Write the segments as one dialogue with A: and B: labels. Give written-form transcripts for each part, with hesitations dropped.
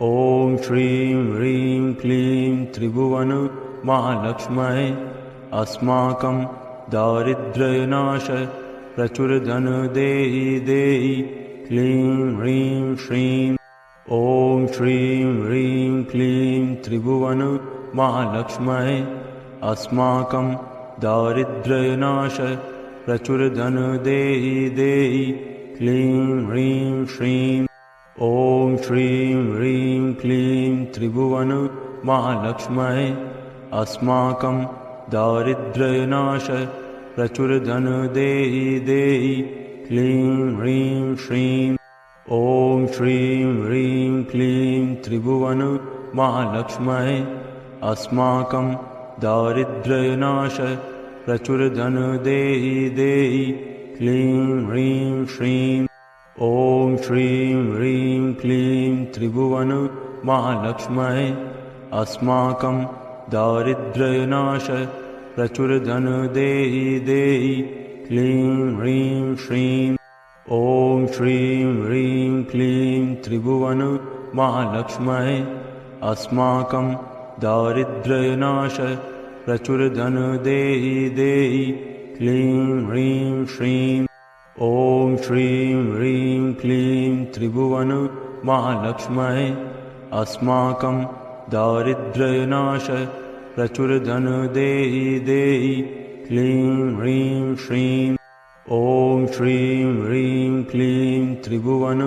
A: ॐ श्रीं ह्रीं क्लीं त्रिभुवन महालक्ष्म्यै अस्माकं दारिद्र्यनाश प्रचुरधन देहि देहि क्लीं ह्रीं श्रीं। ॐ श्रीं ह्रीं क्लीं त्रिभुवन महालक्ष्म्यै अस्माकं दारिद्र्यनाश प्रचुरधन देहि देहि क्लीं ह्रीं श्रीं। ॐ श्रीं ह्रीं क्लीं त्रिभुवन महालक्ष्म्यै अस्माकं दारिद्र्यनाश प्रचुरधन देहि देहि क्लीं ह्रीं श्रीं। ॐ श्रीं ह्रीं क्लीं त्रिभुवन महालक्ष्म्यै अस्माकं दारिद्र्यनाश प्रचुरधन देहि देहि क्लीं ह्रीं श्रीं। ॐ श्रीं ह्रीं क्लीं त्रिभुवन महालक्ष्म्यै अस्माकं दारिद्र्यनाश प्रचुरधन देहि देहि क्लीं ह्रीं श्रीं। ॐ श्रीं ह्रीं क्लीं त्रिभुवन महालक्ष्म्यै अस्माकं दारिद्र्यनाश प्रचुरधन देहि देहि क्लीं ह्रीं श्रीं। ॐ श्रीं ह्रीं क्लीं त्रिभुवन महालक्ष्म्यै अस्माकं दारिद्र्यनाश प्रचुरधन देहि देहि क्लीं ह्रीं श्रीं। ॐ श्रीं ह्रीं क्लीं त्रिभुवन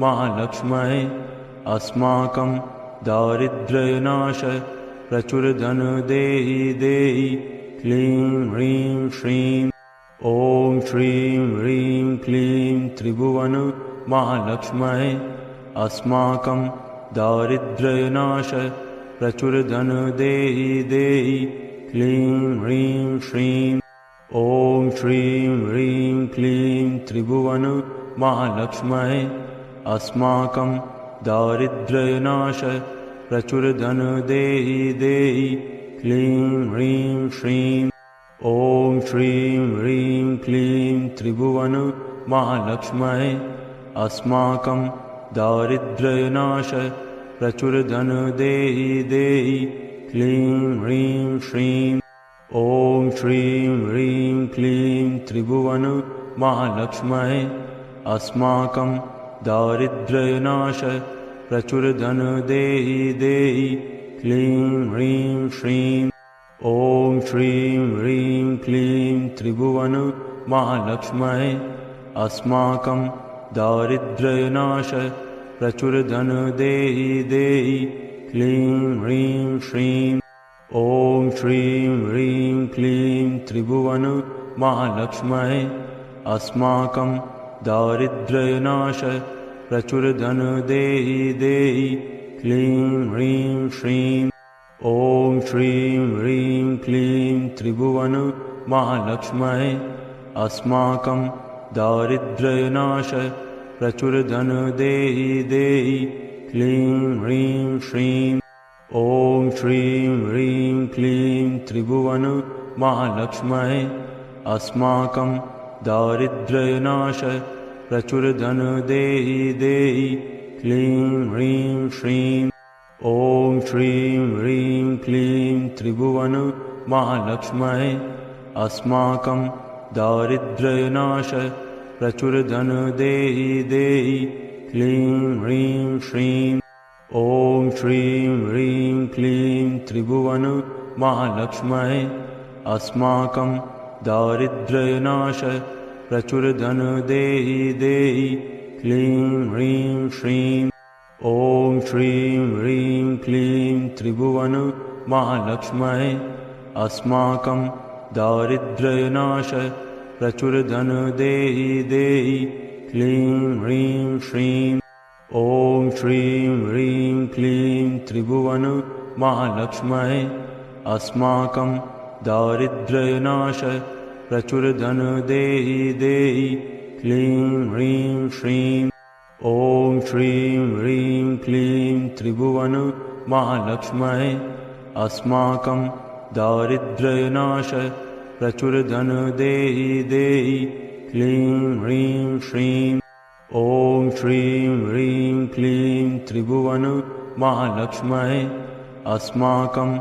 A: महालक्ष्म्यै अस्माकं दारिद्र्यनाश प्रचुरधन देहि देहि क्लीं ह्रीं श्रीं। ॐ श्रीं ह्रीं क्लीं त्रिभुवन महालक्ष्म्यै अस्माकं दारिद्र्यनाश प्रचुरधन देहि देहि क्लीं ह्रीं श्रीं। ॐ श्रीं ह्रीं क्लीं त्रिभुवन महालक्ष्म्यै अस्माकं दारिद्र्यनाश प्रचुरधन देहि देहि क्लीं ह्रीं श्रीं। ॐ श्रीं ह्रीं क्लीं त्रिभुवन महालक्ष्म्यै अस्माकं दारिद्र्यनाश प्रचुरधन देहि देहि क्लीं ह्रीं श्रीं। ॐ श्रीं ह्रीं क्लीं त्रिभुवन महालक्ष्म्यै अस्माकं दारिद्र्यनाश प्रचुरधन देहि देहि क्लीं ह्रीं श्रीं। ॐ श्रीं ह्रीं क्लीं त्रिभुवन महालक्ष्म्यै अस्माकं दारिद्र्यनाश प्रचुरधन देहि देहि क्लीं ह्रीं श्रीं। ॐ श्रीं ह्रीं क्लीं त्रिभुवन महालक्ष्म्यै अस्माकं दारिद्र्यनाश प्रचुरधन देहि देहि क्लीं ह्रीं श्रीं। ॐ श्रीं ह्रीं क्लीं त्रिभुवन महालक्ष्म्यै अस्माकं दारिद्र्यनाश प्रचुरधन देहि देहि क्लीं ह्रीं श्रीं। ॐ श्रीं ह्रीं क्लीं त्रिभुवन महालक्ष्म्यै अस्माकं दारिद्र्यनाश प्रचुरधन देहि देहि क्लीं ह्रीं श्रीं। ॐ श्रीं ह्रीं क्लीं त्रिभुवन महालक्ष्म्यै अस्माकं दारिद्र्यनाश प्रचुरधन देहि देहि क्लीं ह्रीं श्रीं। ॐ श्रीं ह्रीं क्लीं त्रिभुवन महालक्ष्म्यै अस्माकं दारिद्र्यनाश प्रचुरधन देहि देहि क्लीं ह्रीं श्रीं। ॐ श्रीं ह्रीं क्लीं त्रिभुवन महालक्ष्म्यै अस्माकं दारिद्र्यनाश प्रचुरधन देहि देहि क्लीं ह्रीं श्रीं। ॐ श्रीं ह्रीं क्लीं त्रिभुवन महालक्ष्म्यै अस्माकं दारिद्र्यनाश प्रचुरधन देहि देहि क्लीं ह्रीं श्रीं। ॐ श्रीं ह्रीं क्लीं त्रिभुवन महालक्ष्म्यै अस्माकं दारिद्र्यनाश प्रचुरधन देहि देहि क्लीं ह्रीं श्रीं। ॐ श्रीं ह्रीं क्लीं त्रिभुवन महालक्ष्म्यै अस्माकं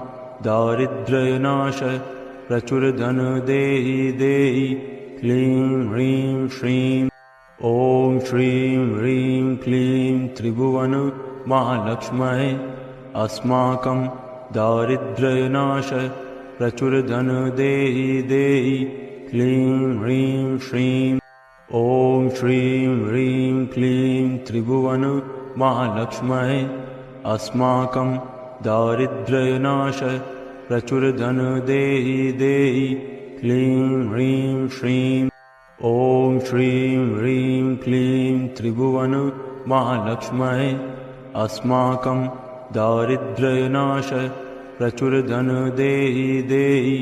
A: दारिद्र्यनाशय प्रचुरधन देहि देहि क्लीं ह्रीं श्रीं ॐ श्रीं ह्रीं क्लीं त्रिभुवन महालक्ष्म्यै अस्माकं दारिद्र्यनाशय प्रचुरधन देहि देहि क्लीं ह्रीं श्रीं ॐ श्रीं ह्रीं क्लीं त्रिभुवन महालक्ष्म्यै अस्माकं दारिद्र्यनाशय प्रचुरधन देहि देहि क्लीं ह्रीं श्रीं ॐ श्रीं ह्रीं क्लीं त्रिभुवन महालक्ष्म्यै अस्माकं दारिद्र्यनाशय प्रचुरधन देहि देहि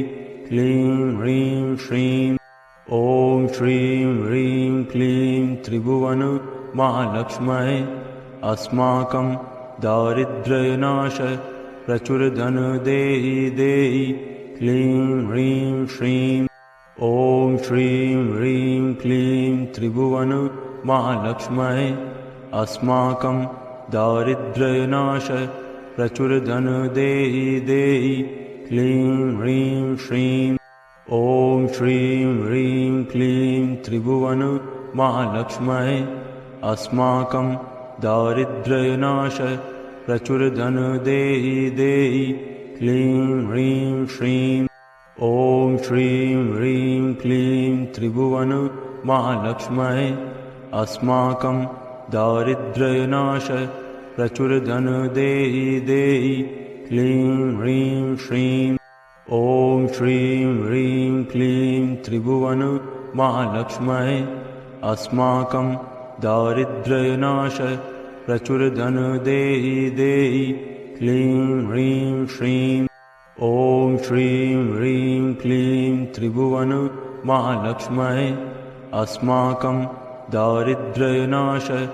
A: क्लीं ह्रीं श्रीं ॐ श्रीं ह्रीं क्लीं त्रिभुवन महालक्ष्म्यै अस्माकं दारिद्र्यनाशय प्रचुरधन देहि देहि क्लीं ह्रीं श्रीं ॐ श्रीं ह्रीं क्लीं त्रिभुवन महालक्ष्म्यै अस्माकं दारिद्र्यनाशय प्रचुरधन देहि देहि क्लीं ह्रीं श्रीं ॐ श्रीं ह्रीं क्लीं त्रिभुवन महालक्ष्म्यै अस्माकं दारिद्र्यनाशय प्रचुरधन देहि देहि क्लीं ह्रीं श्रीं ॐ श्रीं ह्रीं क्लीं त्रिभुवन महालक्ष्म्यै अस्माकं दारिद्र्यनाशय प्रचुरधन देहि देहि क्लीं ह्रीं श्रीं ॐ श्रीं ह्रीं क्लीं त्रिभुवन महालक्ष्म्यै अस्माकं दारिद्र्यनाशय प्रचुरधन देहि देहि क्लीं ह्रीं श्रीं ॐ श्रीं ह्रीं क्लीं त्रिभुवन महालक्ष्म्यै अस्माकं दारिद्र्यनाशय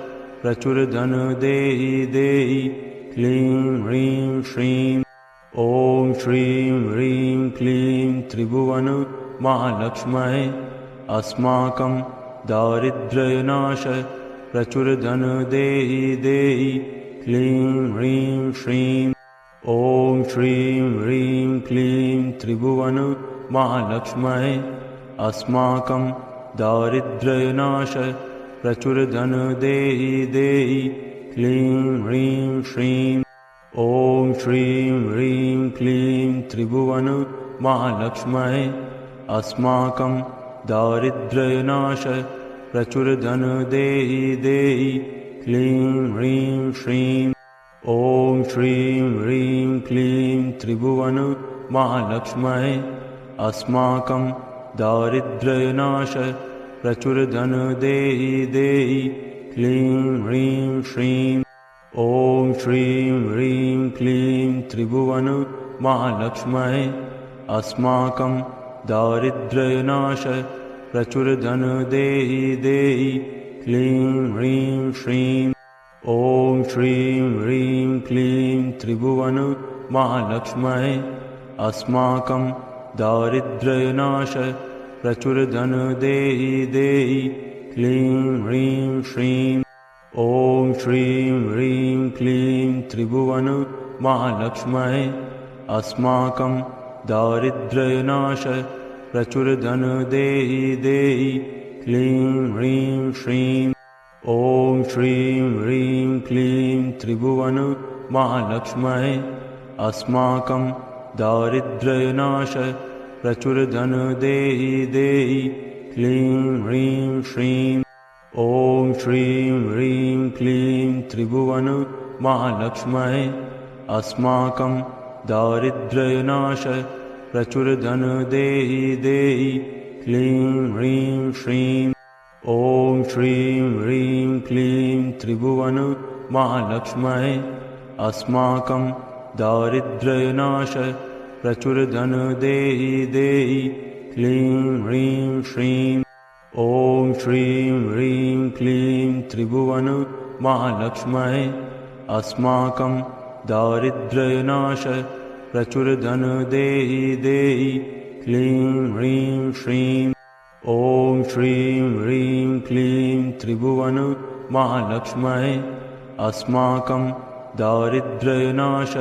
A: प्रचुरधन देहि देहि क्लीं ह्रीं श्रीं ॐ श्रीं ह्रीं क्लीं त्रिभुवन महालक्ष्म्यै अस्माकं दारिद्र्यनाशय प्रचुरधन देहि देहि क्लीं ह्रीं श्रीं ॐ श्रीं ह्रीं क्लीं त्रिभुवन महालक्ष्म्यै अस्माकं दारिद्र्यनाशय प्रचुरधन देहि देहि क्लीं ह्रीं श्रीं ॐ श्रीं ह्रीं क्लीं त्रिभुवन महालक्ष्म्यै अस्माकं दारिद्र्यनाशय प्रचुरधन देहि देहि क्लीं ह्रीं श्रीं ॐ श्रीं ह्रीं क्लीं त्रिभुवन महालक्ष्म्यै अस्माकं दारिद्र्यनाशय प्रचुरधन देहि देहि क्लीं ह्रीं श्रीं ॐ श्रीं ह्रीं क्लीं त्रिभुवन महालक्ष्म्यै अस्माकं दारिद्र्यनाशय प्रचुरधन देहि देहि क्लीं ह्रीं श्रीं ॐ श्रीं ह्रीं क्लीं त्रिभुवन महालक्ष्म्यै अस्माकं दारिद्र्यनाशय प्रचुरधन देहि देहि क्लीं ह्रीं श्रीं ॐ श्रीं ह्रीं क्लीं त्रिभुवन महालक्ष्म्यै अस्माकं दारिद्र्यनाशय प्रचुरधन देहि देहि क्लीं ह्रीं श्रीं ॐ श्रीं ह्रीं क्लीं त्रिभुवन महालक्ष्म्यै अस्माकं दारिद्र्यनाशय प्रचुरधन देहि देहि क्लीं ह्रीं श्रीं ॐ श्रीं ह्रीं क्लीं त्रिभुवन महालक्ष्म्यै अस्माकं दारिद्र्यनाशय प्रचुरधन देहि देहि क्लीं ह्रीं श्रीं ॐ श्रीं ह्रीं क्लीं त्रिभुवन महालक्ष्म्यै अस्माकं दारिद्र्यनाशय प्रचुरधन देहि देहि क्लीं ह्रीं श्रीं ॐ श्रीं ह्रीं क्लीं त्रिभुवन महालक्ष्म्यै अस्माकं दारिद्र्यनाशय प्रचुरधन देहि देहि क्लीं ह्रीं श्रीं ॐ श्रीं ह्रीं क्लीं त्रिभुवन महालक्ष्म्यै अस्माकं दारिद्र्यनाश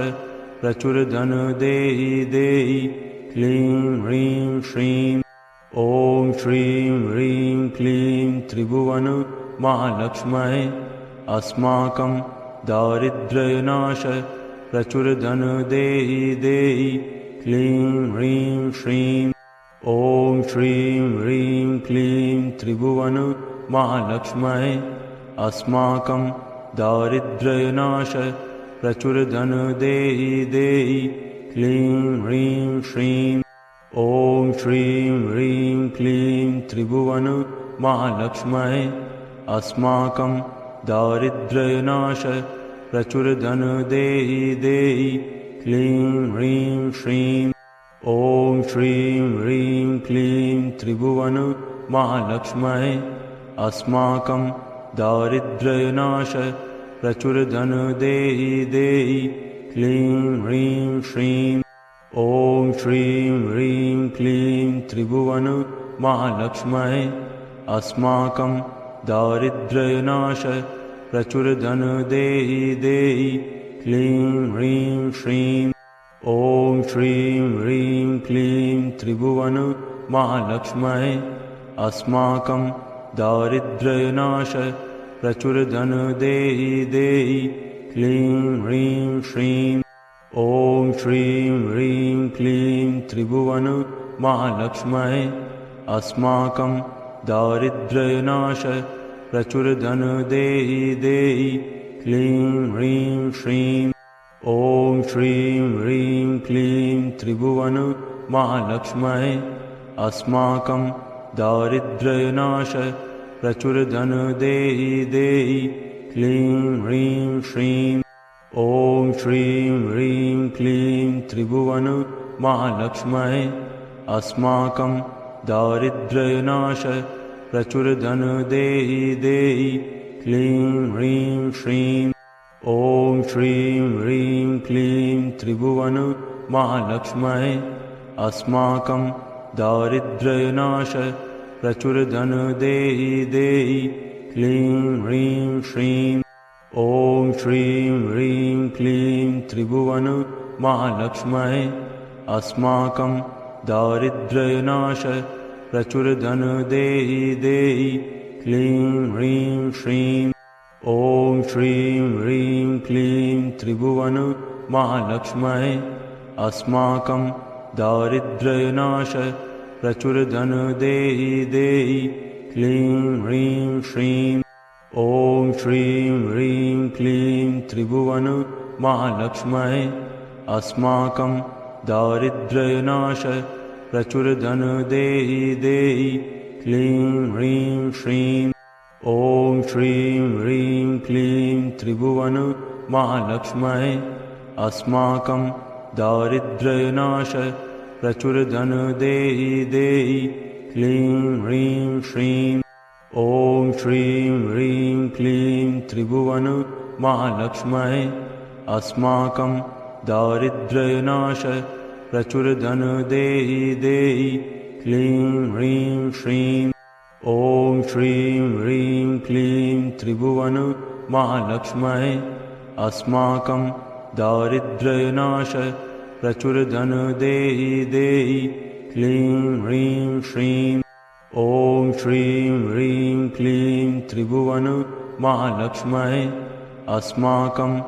A: प्रचुरधन देहि देहि क्लीं ह्रीं श्रीं। ॐ श्रीं ह्रीं क्लीं त्रिभुवन महालक्ष्म्यै अस्माकं दारिद्र्यनाश प्रचुरधन देहि देहि क्लीं ह्रीं श्रीं। ॐ श्रीं ह्रीं क्लीं त्रिभुवन महालक्ष्म्यै अस्माकं दारिद्र्यनाश प्रचुरधन देहि देहि क्लीं ह्रीं श्रीं। ॐ श्रीं ह्रीं क्लीं त्रिभुवन महालक्ष्म्यै अस्माकं दारिद्र्यनाश प्रचुरधन देहि देहि क्लीं ह्रीं श्रीं। ॐ श्रीं ह्रीं क्लीं त्रिभुवन महालक्ष्म्यै अस्माकं दारिद्र्यनाश प्रचुरधन देहि देहि क्लीं ह्रीं श्रीं। ॐ श्रीं ह्रीं क्लीं त्रिभुवन महालक्ष्म्यै अस्माकं दारिद्र्यनाश प्रचुरधन देहि देहि क्लीं ह्रीं श्रीं। ॐ श्रीं ह्रीं क्लीं त्रिभुवन महालक्ष्म्यै अस्माकं दारिद्र्यनाश प्रचुरधन देहि देहि क्लीं ह्रीं श्रीं। ॐ श्रीं ह्रीं क्लीं त्रिभुवन महालक्ष्म्यै अस्माकं दारिद्र्यनाश प्रचुरधन देहि देहि क्लीं ह्रीं श्रीं। ॐ श्रीं ह्रीं क्लीं त्रिभुवन महालक्ष्म्यै अस्माकं दारिद्र्यनाश प्रचुरधन देहि देहि क्लीं ह्रीं श्रीं। ॐ श्रीं ह्रीं क्लीं त्रिभुवन महालक्ष्म्यै अस्माकं दारिद्र्यनाश प्रचुरधन देहि देहि क्लीं ह्रीं श्रीं। ॐ श्रीं ह्रीं क्लीं त्रिभुवन महालक्ष्म्यै अस्माकं दारिद्र्यनाश प्रचुरधन देहि देहि क्लीं ह्रीं श्रीं। ॐ श्रीं ह्रीं क्लीं त्रिभुवन महालक्ष्म्यै अस्माकं दारिद्र्यनाश प्रचुरधन देहि देहि क्लीं ह्रीं श्रीं। ॐ श्रीं ह्रीं क्लीं त्रिभुवन महालक्ष्म्यै अस्माकं दारिद्र्यनाश प्रचुरधन देहि देहि क्लीं ह्रीं श्रीं। ॐ श्रीं ह्रीं क्लीं त्रिभुवन महालक्ष्म्यै अस्माकं दारिद्र्यनाश प्रचुरधन देहि देहि क्लीं ह्रीं श्रीं। ॐ श्रीं ह्रीं क्लीं त्रिभुवन महालक्ष्म्यै अस्माकं दारिद्र्यनाश प्रचुरधन देहि देहि क्लीं ह्रीं श्रीं। ॐ श्रीं ह्रीं क्लीं त्रिभुवन महालक्ष्म्यै अस्माकं दारिद्र्यनाश प्रचुरधन देहि देहि क्लीं ह्रीं श्रीं। ॐ श्रीं ह्रीं क्लीं त्रिभुवन महालक्ष्म्यै अस्माकं दारिद्र्यनाश प्रचुरधन देहि देहि क्लीं ह्रीं श्रीं। ॐ श्रीं ह्रीं क्लीं त्रिभुवन महालक्ष्म्यै अस्माकं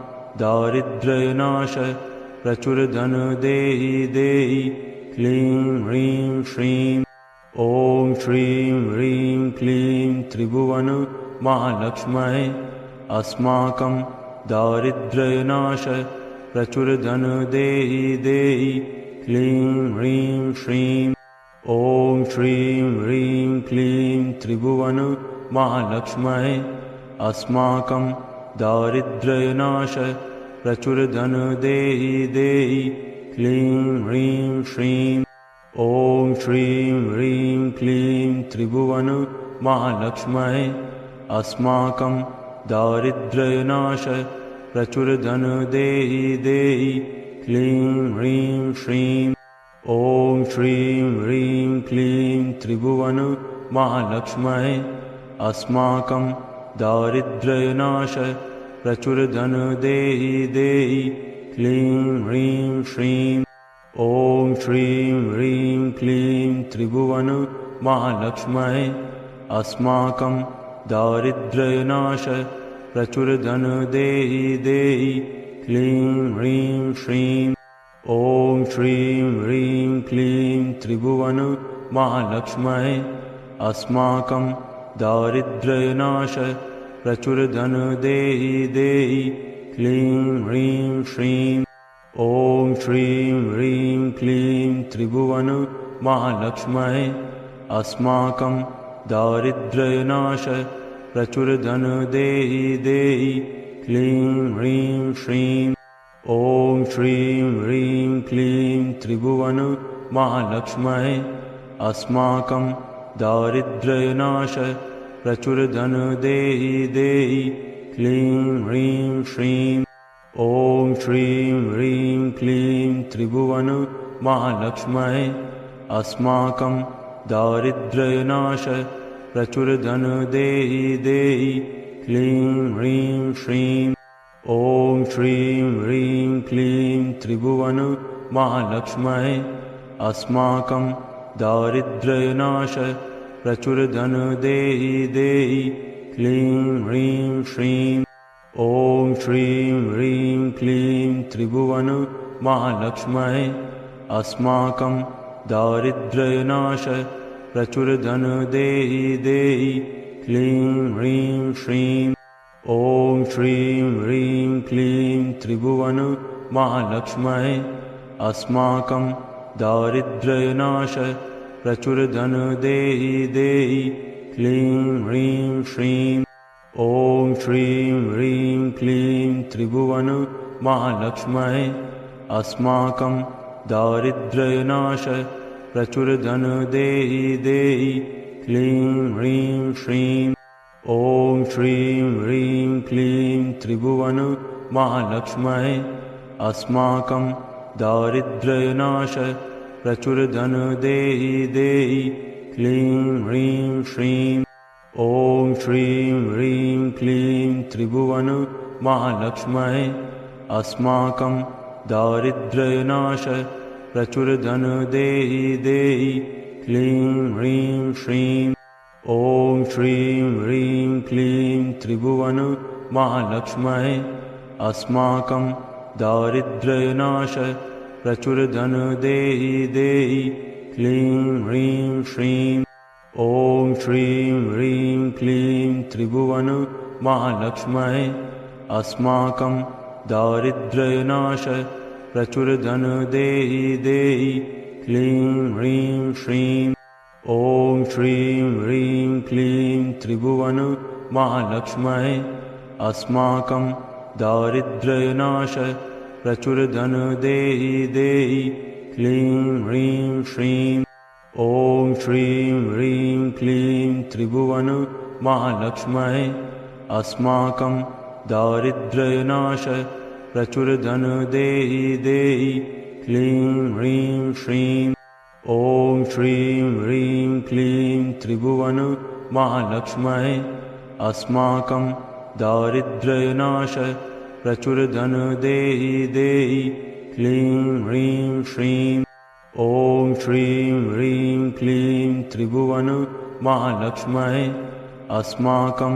A: दारिद्र्यनाश प्रचुरधन देहि देहि क्लीं ह्रीं श्रीं। ॐ श्रीं ह्रीं क्लीं त्रिभुवन महालक्ष्म्यै अस्माकं दारिद्र्यनाश प्रचुरधन देहि देहि क्लीं ह्रीं श्रीं। ॐ श्रीं ह्रीं क्लीं त्रिभुवन महालक्ष्म्यै अस्माकं दारिद्र्यनाश प्रचुरधन देहि देहि क्लीं ह्रीं श्रीं। ॐ श्रीं ह्रीं क्लीं त्रिभुवन महालक्ष्म्यै अस्माकं दारिद्र्यनाश प्रचुरधन देहि देहि क्लीं ह्रीं श्रीं। ॐ श्रीं ह्रीं क्लीं त्रिभुवन महालक्ष्म्यै अस्माकं दारिद्र्यनाश प्रचुरधन देहि देहि क्लीं ह्रीं श्रीं। ॐ श्रीं ह्रीं क्लीं त्रिभुवन महालक्ष्म्यै अस्माकं दारिद्र्यनाश प्रचुरधन देहि देहि क्लीं ह्रीं श्रीं। ॐ श्रीं ह्रीं क्लीं त्रिभुवन महालक्ष्म्यै अस्माकं दारिद्र्यनाश प्रचुरधन देहि देहि क्लीं ह्रीं श्रीं। ॐ श्रीं ह्रीं क्लीं त्रिभुवन महालक्ष्म्यै अस्माकं दारिद्र्यनाश प्रचुरधन देहि देहि क्लीं ह्रीं श्रीं। ॐ श्रीं ह्रीं क्लीं त्रिभुवन महालक्ष्म्यै अस्माकं दारिद्र्यनाश प्रचुरधन देहि देहि क्लीं ह्रीं श्रीं। ॐ श्रीं ह्रीं क्लीं त्रिभुवन महालक्ष्म्यै अस्माकं दारिद्र्यनाश प्रचुरधन देहि देहि क्लीं ह्रीं श्रीं। ॐ श्रीं ह्रीं क्लीं त्रिभुवन महालक्ष्म्यै अस्माकं दारिद्र्यनाश प्रचुरधन देहि देहि क्लीं ह्रीं श्रीं। ॐ श्रीं ह्रीं क्लीं त्रिभुवन महालक्ष्म्यै अस्माकं दारिद्र्यनाश प्रचुरधन देहि देहि क्लीं ह्रीं श्रीं। ॐ श्रीं ह्रीं क्लीं त्रिभुवन महालक्ष्म्यै अस्माकं दारिद्र्यनाश प्रचुरधन देहि देहि क्लीं ह्रीं श्रीं। ॐ श्रीं ह्रीं क्लीं त्रिभुवन महालक्ष्म्यै अस्माकं दारिद्र्यनाश प्रचुरधन देहि देहि क्लीं ह्रीं श्रीं। ॐ श्रीं ह्रीं क्लीं त्रिभुवन महालक्ष्म्यै अस्माकं दारिद्र्यनाश प्रचुरधन देहि देहि क्लीं ह्रीं श्रीं। ॐ श्रीं ह्रीं क्लीं त्रिभुवन महालक्ष्म्यै अस्माकं दारिद्र्यनाश प्रचुरधन देहि देहि क्लीं ह्रीं श्रीं। ॐ श्रीं ह्रीं क्लीं त्रिभुवन महालक्ष्म्यै अस्माकं दारिद्र्यनाश प्रचुरधन देहि देहि क्लीं ह्रीं श्रीं। ॐ श्रीं ह्रीं क्लीं त्रिभुवन महालक्ष्म्यै अस्माकं दारिद्र्यनाश प्रचुरधन देहि देहि क्लीं ह्रीं श्रीं। ॐ श्रीं ह्रीं क्लीं त्रिभुवन महालक्ष्म्यै अस्माकं दारिद्र्यनाश प्रचुरधन देहि देहि क्लीं ह्रीं श्रीं। ॐ श्रीं ह्रीं क्लीं त्रिभुवन महालक्ष्म्यै अस्माकं दारिद्र्यनाश प्रचुरधन देहि देहि क्लीं ह्रीं श्रीं। ॐ श्रीं ह्रीं क्लीं त्रिभुवन महालक्ष्म्यै अस्माकं दारिद्र्यनाश प्रचुरधन देहि देहि क्लीं ह्रीं श्रीं। ॐ श्रीं ह्रीं क्लीं त्रिभुवन महालक्ष्म्यै अस्माकं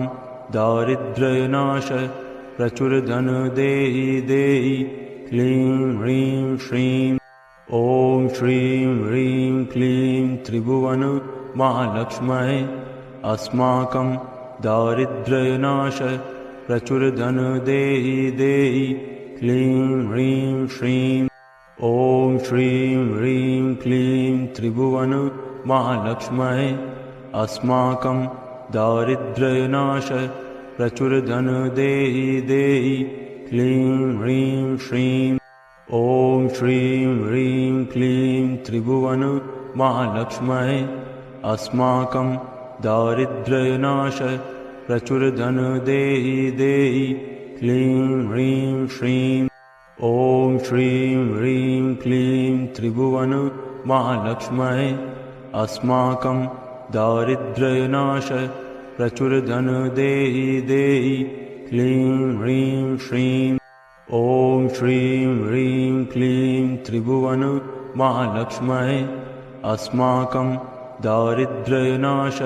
A: दारिद्र्यनाश प्रचुरधन देहि देहि क्लीं ह्रीं श्रीं। ॐ श्रीं ह्रीं क्लीं त्रिभुवन महालक्ष्म्यै अस्माकं दारिद्र्यनाश प्रचुरधन देहि देहि क्लीं ह्रीं श्रीं। ॐ श्रीं ह्रीं क्लीं त्रिभुवन महालक्ष्म्यै अस्माकं दारिद्र्यनाश प्रचुरधन देहि देहि क्लीं ह्रीं श्रीं। ॐ श्रीं ह्रीं क्लीं त्रिभुवन महालक्ष्म्यै अस्माकं दारिद्र्यनाश प्रचुरधन देहि देहि क्लीं ह्रीं श्रीं। ॐ श्रीं ह्रीं क्लीं त्रिभुवन महालक्ष्म्यै अस्माकं दारिद्र्यनाश प्रचुरधन देहि देहि क्लीं ह्रीं श्रीं। ॐ श्रीं ह्रीं क्लीं त्रिभुवन महालक्ष्म्यै अस्माकं दारिद्र्यनाश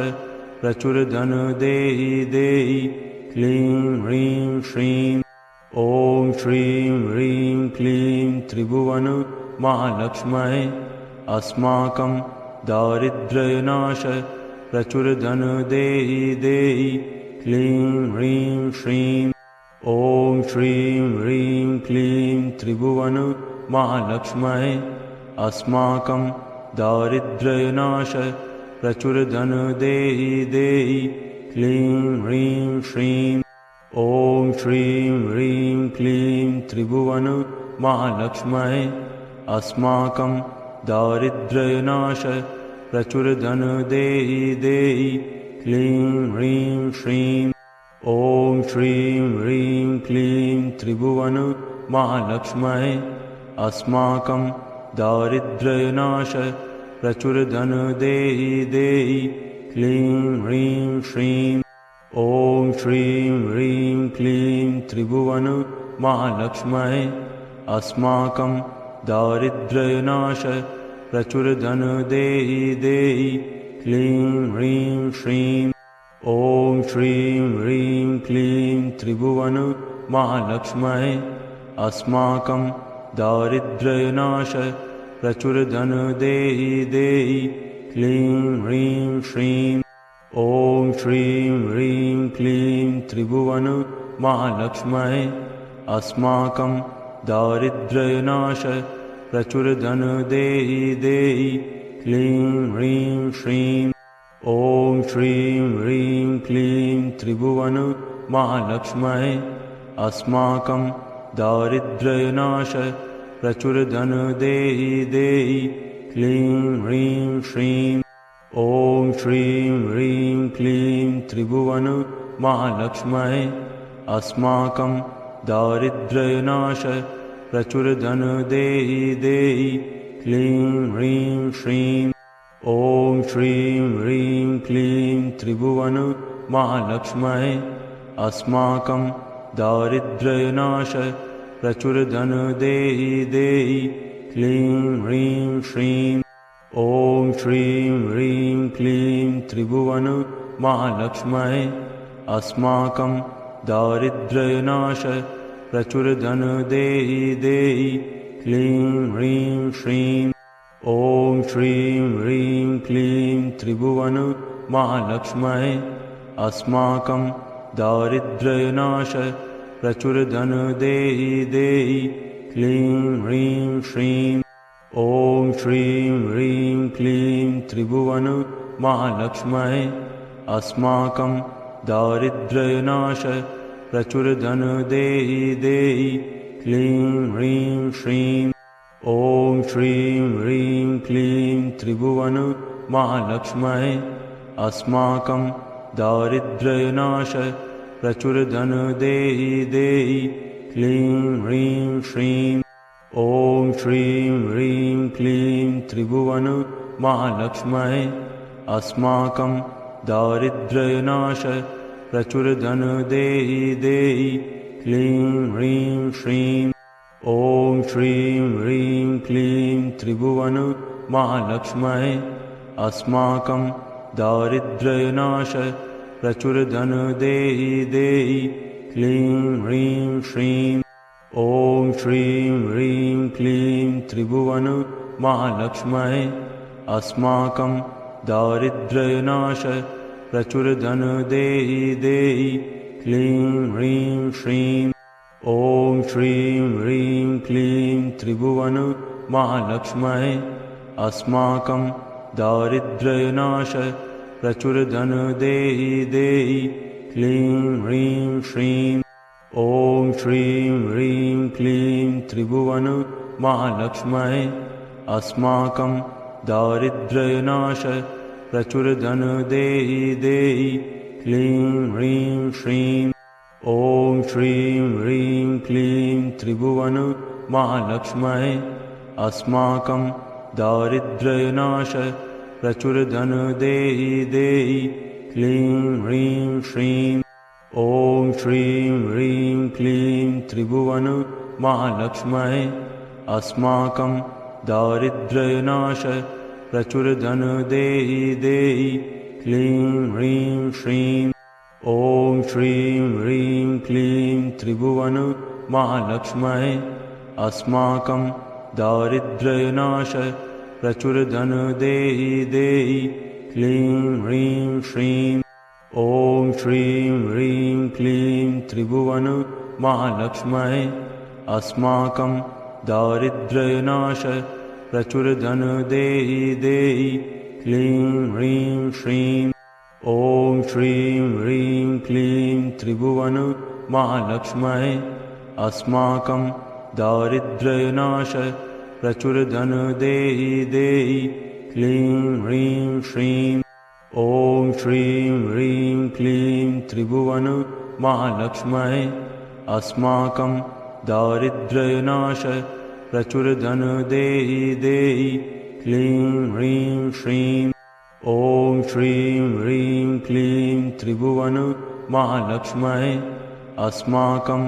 A: प्रचुर धन देहि देहि क्लीं ह्रीं श्रीं। ॐ श्रीं ह्रीं क्लीं त्रिभुवन महालक्ष्म्यै अस्माकं दारिद्र्यनाश प्रचुर धन देहि देहि क्लीं ह्रीं श्रीं। ॐ श्रीं ह्रीं क्लीं त्रिभुवन महालक्ष्म्यै अस्माकं दारिद्र्यनाश प्रचुर धन देहि देहि क्लीं ह्रीं श्रीं। ॐ श्रीं ह्रीं क्लीं त्रिभुवन महालक्ष्म्यै अस्माकं दारिद्र्यनाश प्रचुर धन देहि देहि क्लीं ह्रीं श्रीं। ॐ श्रीं ह्रीं क्लीं त्रिभुवन महालक्ष्म्यै अस्माकं दारिद्र्यनाश प्रचुर धन देहि देहि क्लीं ह्रीं श्रीं। ॐ श्रीं ह्रीं क्लीं त्रिभुवन महालक्ष्म्यै अस्माकं दारिद्र्यनाश प्रचुर धन देहि देहि क्लीं ह्रीं श्रीं। ॐ श्रीं ह्रीं क्लीं त्रिभुवन महालक्ष्म्यै अस्माकं दारिद्र्यनाश प्रचुर धन देहि देहि क्लीं ह्रीं श्रीं। ॐ श्रीं ह्रीं क्लीं त्रिभुवन महालक्ष्म्यै अस्माकं दारिद्र्यनाश प्रचुर धन देहि देहि क्लीं ह्रीं श्रीं। ॐ श्रीं ह्रीं क्लीं त्रिभुवन महालक्ष्म्यै अस्माकं दारिद्र्यनाश प्रचुर धन देहि देहि क्लीं ह्रीं श्रीं। ॐ श्रीं ह्रीं क्लीं त्रिभुवन महालक्ष्म्यै अस्माकं दारिद्र्यनाश प्रचुर धन देहि देहि क्लीं ह्रीं श्रीं। ॐ श्रीं ह्रीं क्लीं त्रिभुवन महालक्ष्म्यै अस्माकं दारिद्र्यनाश प्रचुर धन देहि देहि क्लीं ह्रीं श्रीं। ॐ श्रीं ह्रीं क्लीं त्रिभुवन महालक्ष्म्यै अस्माकं दारिद्र्यनाश प्रचुर धन देहि देहि क्लीं ह्रीं श्रीं। ॐ श्रीं ह्रीं क्लीं त्रिभुवन महालक्ष्म्यै अस्माकं दारिद्र्यनाश प्रचुर धन देहि देहि क्लीं ह्रीं श्रीं। ॐ श्रीं ह्रीं क्लीं त्रिभुवन महालक्ष्म्यै अस्माकं दारिद्र्यनाश प्रचुर धन देहि देहि क्लीं ह्रीं श्रीं। ॐ श्रीं ह्रीं क्लीं त्रिभुवन महालक्ष्म्यै अस्माकं दारिद्र्यनाश प्रचुर धन देहि देहि क्लीं ह्रीं श्रीं। ॐ श्रीं ह्रीं क्लीं त्रिभुवन महालक्ष्म्यै अस्माकं दारिद्र्यनाश प्रचुर धन देहि देहि क्लीं ह्रीं श्रीं। ॐ श्रीं ह्रीं क्लीं त्रिभुवन महालक्ष्म्यै अस्माकं दारिद्र्यनाश प्रचुर धन देहि देहि क्लीं ह्रीं श्रीं। ॐ श्रीं ह्रीं क्लीं त्रिभुवन महालक्ष्म्यै अस्माकं दारिद्र्यनाश प्रचुर धन देहि देहि क्लीं ह्रीं श्रीं। ॐ श्रीं ह्रीं क्लीं त्रिभुवन महालक्ष्म्यै अस्माकं दारिद्र्यनाश प्रचुर धन देहि देहि क्लीं ह्रीं श्रीं। ॐ श्रीं ह्रीं क्लीं त्रिभुवन महालक्ष्म्यै अस्माकं दारिद्र्यनाश प्रचुर धन देहि देहि क्लीं ह्रीं श्रीं। ॐ श्रीं ह्रीं क्लीं त्रिभुवन महालक्ष्म्यै अस्माकं दारिद्र्यनाश प्रचुर धन देहि देहि क्लीं ह्रीं श्रीं। ॐ श्रीं ह्रीं क्लीं त्रिभुवन महालक्ष्म्यै अस्माकं दारिद्र्यनाश प्रचुर धन देहि देहि क्लीं ह्रीं श्रीं। ॐ श्रीं ह्रीं क्लीं त्रिभुवन महालक्ष्म्यै अस्माकं दारिद्र्यनाश प्रचुर धन देहि देहि क्लीं ह्रीं श्रीं। ॐ श्रीं ह्रीं क्लीं त्रिभुवन महालक्ष्म्यै अस्माकं दारिद्र्यनाश प्रचुर धन देहि देहि क्लीं ह्रीं श्रीं। ॐ श्रीं ह्रीं क्लीं त्रिभुवन महालक्ष्म्यै अस्माकं दारिद्र्यनाश प्रचुर धन देहि देहि क्लीं ह्रीं श्रीं। ॐ श्रीं ह्रीं क्लीं त्रिभुवन महालक्ष्म्यै अस्माकं दारिद्र्यनाश प्रचुर धन देहि देहि क्लीं ह्रीं श्रीं। ॐ श्रीं ह्रीं क्लीं त्रिभुवन महालक्ष्म्यै अस्माकं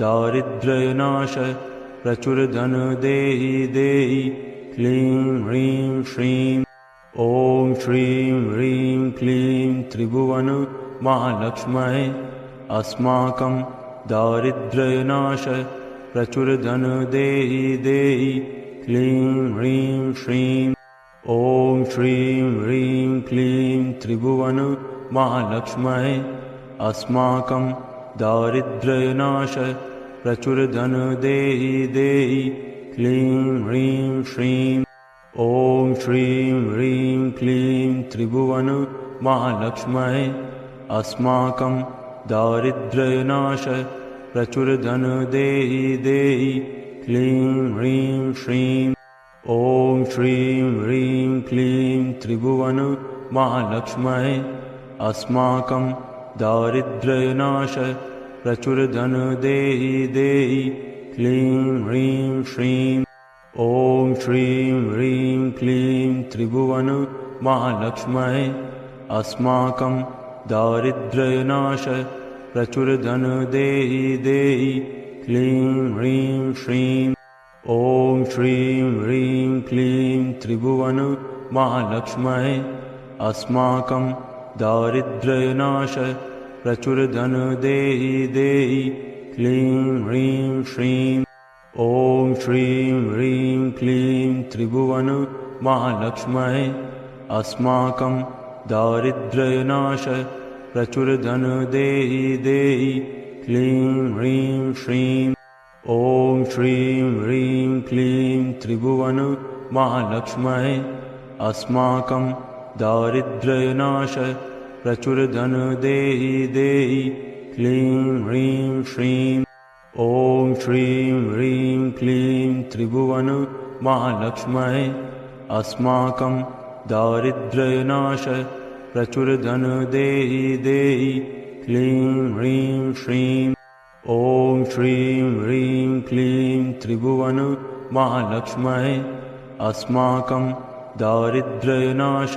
A: दारिद्र्यनाश प्रचुर धन देहि देहि क्लीं ह्रीं श्रीं। ॐ श्रीं ह्रीं क्लीं त्रिभुवन महालक्ष्म्यै अस्माकं दारिद्र्यनाश प्रचुर धन देहि देहि क्लीं ह्रीं श्रीं। ॐ श्रीं ह्रीं क्लीं त्रिभुवन महालक्ष्म्यै अस्माकं दारिद्र्यनाश प्रचुर धन देहि देहि क्लीं ह्रीं श्रीं। ॐ श्रीं ह्रीं क्लीं त्रिभुवन महालक्ष्म्यै अस्माकं दारिद्र्यनाश प्रचुर धन देहि देहि क्लीं ह्रीं श्रीं। ॐ श्रीं ह्रीं क्लीं त्रिभुवन महालक्ष्म्यै अस्माकं दारिद्र्यनाश प्रचुर धन देहि देहि क्लीं ह्रीं श्रीं। ॐ श्रीं ह्रीं क्लीं त्रिभुवन महालक्ष्म्यै अस्माकं दारिद्र्यनाश प्रचुर धन देहि देहि क्लीं ह्रीं श्रीं। ॐ श्रीं ह्रीं क्लीं त्रिभुवन महालक्ष्म्यै अस्माकं दारिद्र्यनाश प्रचुर धन देहि देहि क्लीं ह्रीं श्रीं। ॐ श्रीं ह्रीं क्लीं त्रिभुवन महालक्ष्म्यै अस्माकं दारिद्र्यनाश प्रचुर धन देहि देहि क्लीं ह्रीं श्रीं। ॐ श्रीं ह्रीं क्लीं त्रिभुवन महालक्ष्म्यै अस्माकं दारिद्र्यनाश प्रचुर धन देहि देहि क्लीं ह्रीं श्रीं। ॐ श्रीं ह्रीं क्लीं त्रिभुवन महालक्ष्म्यै अस्माकं दारिद्र्यनाश प्रचुर धन देहि देहि क्लीं ह्रीं श्रीं। ॐ श्रीं ह्रीं क्लीं त्रिभुवन महालक्ष्म्यै अस्माकं दारिद्र्यनाश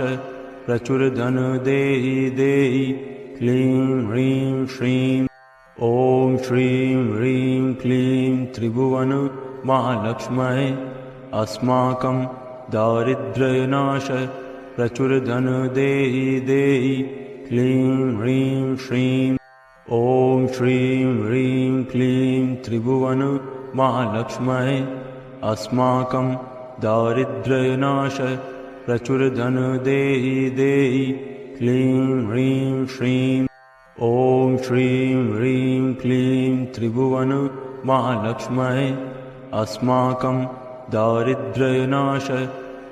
A: प्रचुर धन देहि देहि क्लीं ह्रीं श्रीं। ॐ श्रीं ह्रीं क्लीं त्रिभुवन महालक्ष्म्यै अस्माकं दारिद्र्यनाश प्रचुर धन देहि देहि क्लीं ह्रीं श्रीं। ॐ श्रीं ह्रीं क्लीं त्रिभुवन महालक्ष्म्यै अस्माकं दारिद्र्यनाश प्रचुर धन देहि देहि क्लीं ह्रीं श्रीं। ॐ श्रीं ह्रीं क्लीं त्रिभुवन महालक्ष्म्यै अस्माकं दारिद्र्यनाश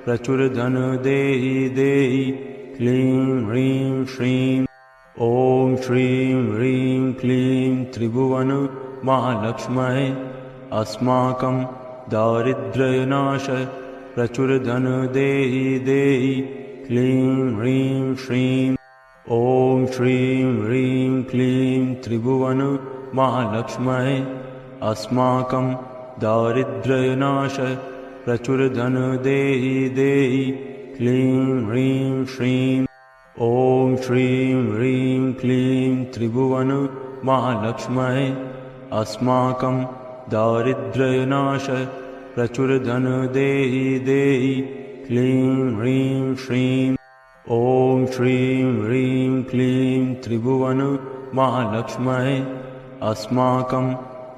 A: प्रचुर धन देहि देहि क्लीं ह्रीं श्रीं। ॐ श्रीं ह्रीं क्लीं त्रिभुवन महालक्ष्म्यै अस्माकं दारिद्र्यनाश प्रचुर धन देहि देहि क्लीं ह्रीं श्रीं। ॐ श्रीं ह्रीं क्लीं त्रिभुवन महालक्ष्म्यै अस्माकं दारिद्र्यनाश प्रचुर धन देहि देहि क्लीं ह्रीं श्रीं। ॐ श्रीं ह्रीं क्लीं त्रिभुवन महालक्ष्म्यै अस्माकं दारिद्र्यनाशय प्रचुरधन देहि देहि क्लीं ह्रीं श्रीं ॐ श्रीं ह्रीं क्लीं त्रिभुवन महालक्ष्म्यै अस्माकं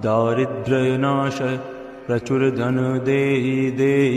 A: दारिद्र्यनाशय प्रचुरधन देहि देहि।